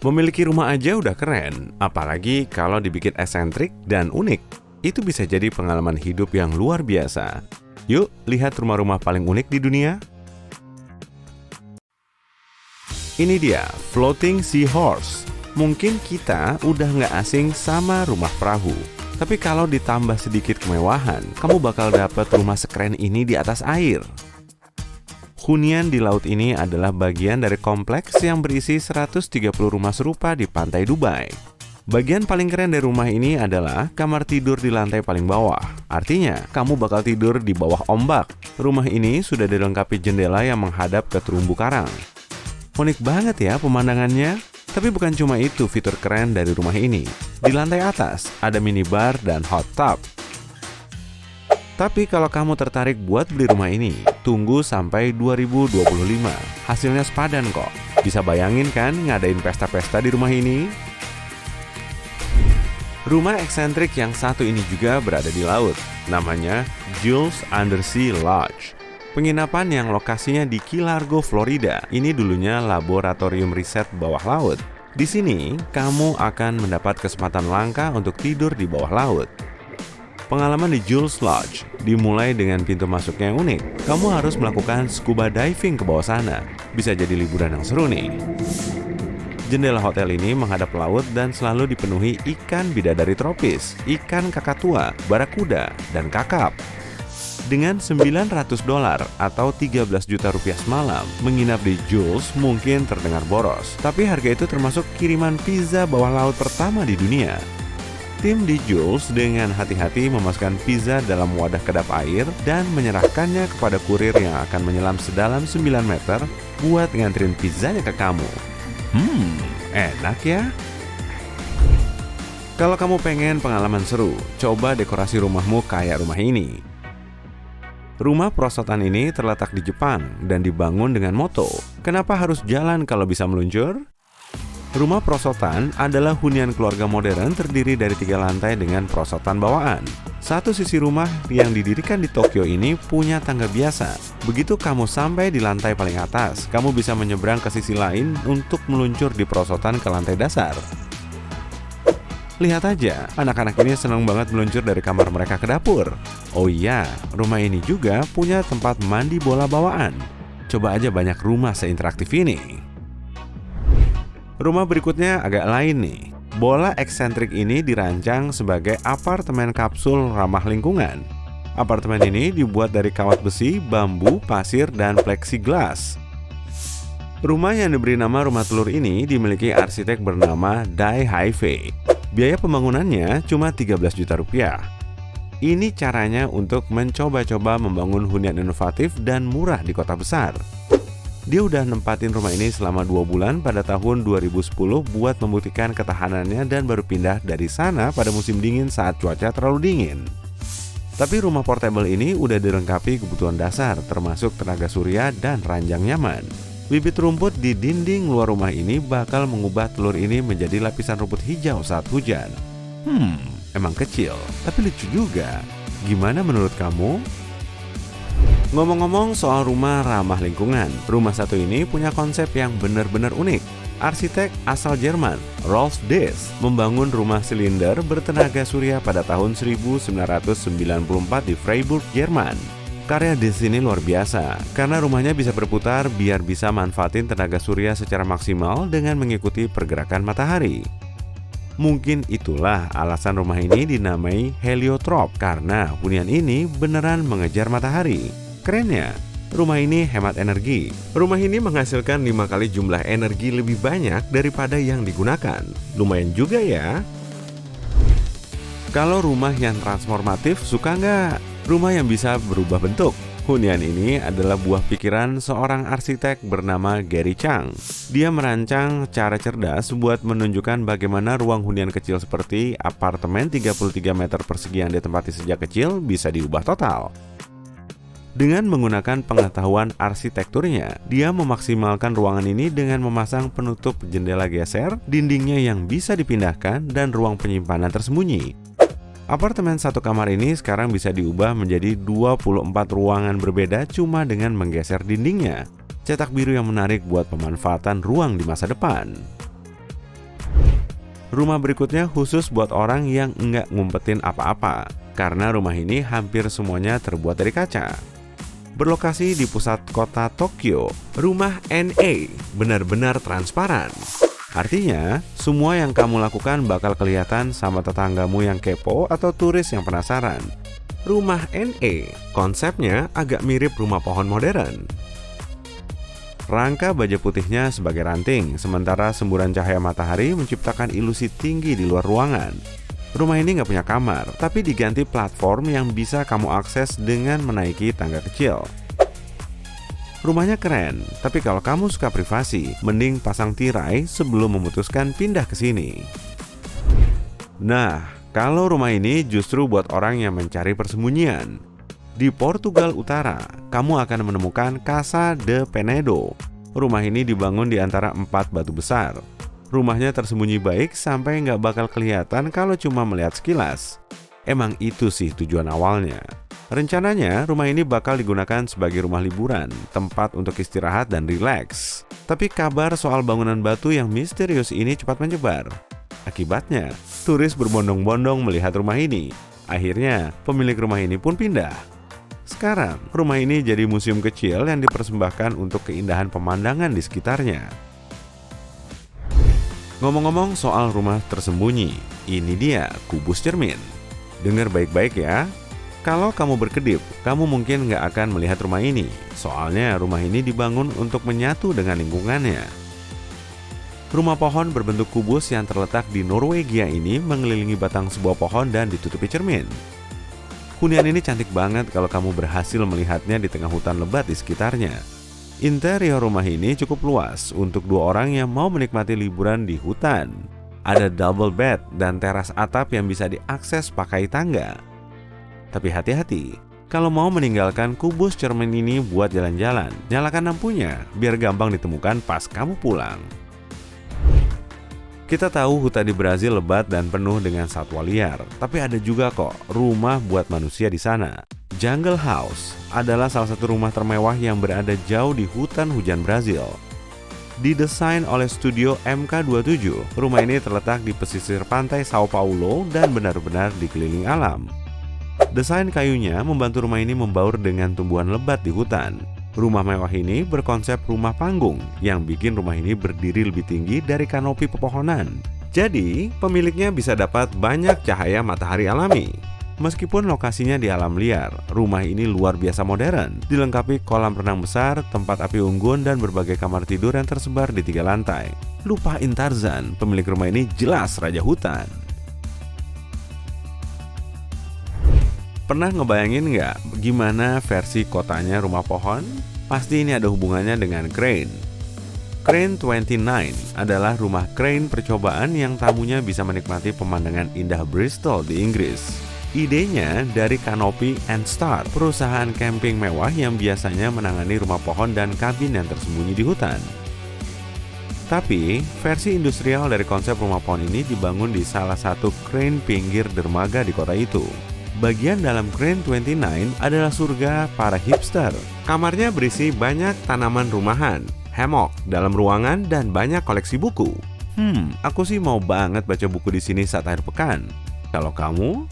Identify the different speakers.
Speaker 1: Memiliki rumah aja udah keren, apalagi kalau dibikin eksentrik dan unik. Itu bisa jadi pengalaman hidup yang luar biasa. Yuk, lihat rumah-rumah paling unik di dunia. Ini dia, Floating Seahorse. Mungkin kita udah nggak asing sama rumah perahu. Tapi kalau ditambah sedikit kemewahan, kamu bakal dapat rumah sekeren ini di atas air. Hunian di laut ini adalah bagian dari kompleks yang berisi 130 rumah serupa di pantai Dubai. Bagian paling keren dari rumah ini adalah kamar tidur di lantai paling bawah. Artinya, kamu bakal tidur di bawah ombak. Rumah ini sudah dilengkapi jendela yang menghadap ke terumbu karang. Unik banget ya pemandangannya. Tapi bukan cuma itu fitur keren dari rumah ini. Di lantai atas, ada minibar dan hot tub. Tapi kalau kamu tertarik buat beli rumah ini, tunggu sampai 2025. Hasilnya sepadan kok. Bisa bayangin kan ngadain pesta-pesta di rumah ini? Rumah eksentrik yang satu ini juga berada di laut. Namanya Jules Undersea Lodge. Penginapan yang lokasinya di Key Largo, Florida. Ini dulunya laboratorium riset bawah laut. Di sini, kamu akan mendapat kesempatan langka untuk tidur di bawah laut. Pengalaman di Jules Lodge dimulai dengan pintu masuknya yang unik. Kamu harus melakukan scuba diving ke bawah sana. Bisa jadi liburan yang seru nih. Jendela hotel ini menghadap laut dan selalu dipenuhi ikan bidadari tropis, ikan kakatua, barakuda, dan kakap. Dengan $900 atau 13 juta rupiah semalam, menginap di Jules mungkin terdengar boros. Tapi harga itu termasuk kiriman pizza bawah laut pertama di dunia. Tim di Jules dengan hati-hati memasukkan pizza dalam wadah kedap air dan menyerahkannya kepada kurir yang akan menyelam sedalam 9 meter buat nganterin pizzanya ke kamu. Enak ya? Kalau kamu pengen pengalaman seru, coba dekorasi rumahmu kayak rumah ini. Rumah perosotan ini terletak di Jepang dan dibangun dengan moto, kenapa harus jalan kalau bisa meluncur? Rumah perosotan adalah hunian keluarga modern terdiri dari 3 lantai dengan perosotan bawaan. Satu sisi rumah yang didirikan di Tokyo ini punya tangga biasa. Begitu kamu sampai di lantai paling atas, kamu bisa menyeberang ke sisi lain untuk meluncur di perosotan ke lantai dasar. Lihat aja, anak-anak ini senang banget meluncur dari kamar mereka ke dapur. Oh iya, rumah ini juga punya tempat mandi bola bawaan. Coba aja banyak rumah seinteraktif ini. Rumah berikutnya agak lain nih. Bola eksentrik ini dirancang sebagai apartemen kapsul ramah lingkungan. Apartemen ini dibuat dari kawat besi, bambu, pasir, dan plexiglass. Rumah yang diberi nama rumah telur ini dimiliki arsitek bernama Dai Haifei. Biaya pembangunannya cuma 13 juta rupiah. Ini caranya untuk mencoba-coba membangun hunian inovatif dan murah di kota besar. Dia udah nempatin rumah ini selama 2 bulan pada tahun 2010 buat membuktikan ketahanannya dan baru pindah dari sana pada musim dingin saat cuaca terlalu dingin. Tapi rumah portable ini udah dilengkapi kebutuhan dasar termasuk tenaga surya dan ranjang nyaman. Bibit rumput di dinding luar rumah ini bakal mengubah telur ini menjadi lapisan rumput hijau saat hujan. Emang kecil, tapi lucu juga. Gimana menurut kamu? Ngomong-ngomong soal rumah ramah lingkungan, rumah satu ini punya konsep yang benar-benar unik. Arsitek asal Jerman, Rolf Diess, membangun rumah silinder bertenaga surya pada tahun 1994 di Freiburg, Jerman. Karya Diess ini luar biasa, karena rumahnya bisa berputar biar bisa manfaatin tenaga surya secara maksimal dengan mengikuti pergerakan matahari. Mungkin itulah alasan rumah ini dinamai heliotrop, karena hunian ini beneran mengejar matahari. Kerennya, rumah ini hemat energi. Rumah ini menghasilkan 5 kali jumlah energi lebih banyak daripada yang digunakan. Lumayan juga ya. Kalau rumah yang transformatif, suka nggak? Rumah yang bisa berubah bentuk. Hunian ini adalah buah pikiran seorang arsitek bernama Gary Chang. Dia merancang cara cerdas buat menunjukkan bagaimana ruang hunian kecil seperti apartemen 33 meter persegi yang ditempati sejak kecil bisa diubah total. Dengan menggunakan pengetahuan arsitekturnya, dia memaksimalkan ruangan ini dengan memasang penutup jendela geser, dindingnya yang bisa dipindahkan, dan ruang penyimpanan tersembunyi. Apartemen satu kamar ini sekarang bisa diubah menjadi 24 ruangan berbeda cuma dengan menggeser dindingnya. Cetak biru yang menarik buat pemanfaatan ruang di masa depan. Rumah berikutnya khusus buat orang yang nggak ngumpetin apa-apa, karena rumah ini hampir semuanya terbuat dari kaca. Berlokasi di pusat kota Tokyo, rumah NA benar-benar transparan. Artinya, semua yang kamu lakukan bakal kelihatan sama tetanggamu yang kepo atau turis yang penasaran. Rumah NA, konsepnya agak mirip rumah pohon modern. Rangka baja putihnya sebagai ranting, sementara semburan cahaya matahari menciptakan ilusi tinggi di luar ruangan. Rumah ini nggak punya kamar, tapi diganti platform yang bisa kamu akses dengan menaiki tangga kecil. Rumahnya keren, tapi kalau kamu suka privasi, mending pasang tirai sebelum memutuskan pindah ke sini. Nah, kalau rumah ini justru buat orang yang mencari persembunyian. Di Portugal Utara, kamu akan menemukan Casa de Penedo. Rumah ini dibangun di antara 4 batu besar. Rumahnya tersembunyi baik sampai nggak bakal kelihatan kalau cuma melihat sekilas. Emang itu sih tujuan awalnya. Rencananya, rumah ini bakal digunakan sebagai rumah liburan, tempat untuk istirahat dan rileks. Tapi kabar soal bangunan batu yang misterius ini cepat menyebar. Akibatnya, turis berbondong-bondong melihat rumah ini. Akhirnya, pemilik rumah ini pun pindah. Sekarang, rumah ini jadi museum kecil yang dipersembahkan untuk keindahan pemandangan di sekitarnya. Ngomong-ngomong soal rumah tersembunyi, ini dia kubus cermin. Dengar baik-baik ya. Kalau kamu berkedip, kamu mungkin nggak akan melihat rumah ini. Soalnya rumah ini dibangun untuk menyatu dengan lingkungannya. Rumah pohon berbentuk kubus yang terletak di Norwegia ini mengelilingi batang sebuah pohon dan ditutupi cermin. Hunian ini cantik banget kalau kamu berhasil melihatnya di tengah hutan lebat di sekitarnya. Interior rumah ini cukup luas untuk 2 orang yang mau menikmati liburan di hutan. Ada double bed dan teras atap yang bisa diakses pakai tangga. Tapi hati-hati, kalau mau meninggalkan kubus cermin ini buat jalan-jalan, nyalakan lampunya biar gampang ditemukan pas kamu pulang. Kita tahu hutan di Brazil lebat dan penuh dengan satwa liar, tapi ada juga kok rumah buat manusia di sana. Jungle House adalah salah satu rumah termewah yang berada jauh di hutan hujan Brazil. Didesain oleh studio MK27, rumah ini terletak di pesisir pantai Sao Paulo dan benar-benar dikelilingi alam. Desain kayunya membantu rumah ini membaur dengan tumbuhan lebat di hutan. Rumah mewah ini berkonsep rumah panggung yang bikin rumah ini berdiri lebih tinggi dari kanopi pepohonan. Jadi, pemiliknya bisa dapat banyak cahaya matahari alami. Meskipun lokasinya di alam liar, rumah ini luar biasa modern, dilengkapi kolam renang besar, tempat api unggun, dan berbagai kamar tidur yang tersebar di 3 lantai. Lupain Tarzan, pemilik rumah ini jelas raja hutan. Pernah ngebayangin nggak gimana versi kotanya rumah pohon? Pasti ini ada hubungannya dengan Crane. Crane 29 adalah rumah crane percobaan yang tamunya bisa menikmati pemandangan indah Bristol di Inggris. Idenya dari Canopy and Star, perusahaan camping mewah yang biasanya menangani rumah pohon dan kabin yang tersembunyi di hutan. Tapi, versi industrial dari konsep rumah pohon ini dibangun di salah satu crane pinggir dermaga di kota itu. Bagian dalam Crane 29 adalah surga para hipster. Kamarnya berisi banyak tanaman rumahan, hammock dalam ruangan, dan banyak koleksi buku. Aku sih mau banget baca buku di sini saat akhir pekan. Kalau kamu?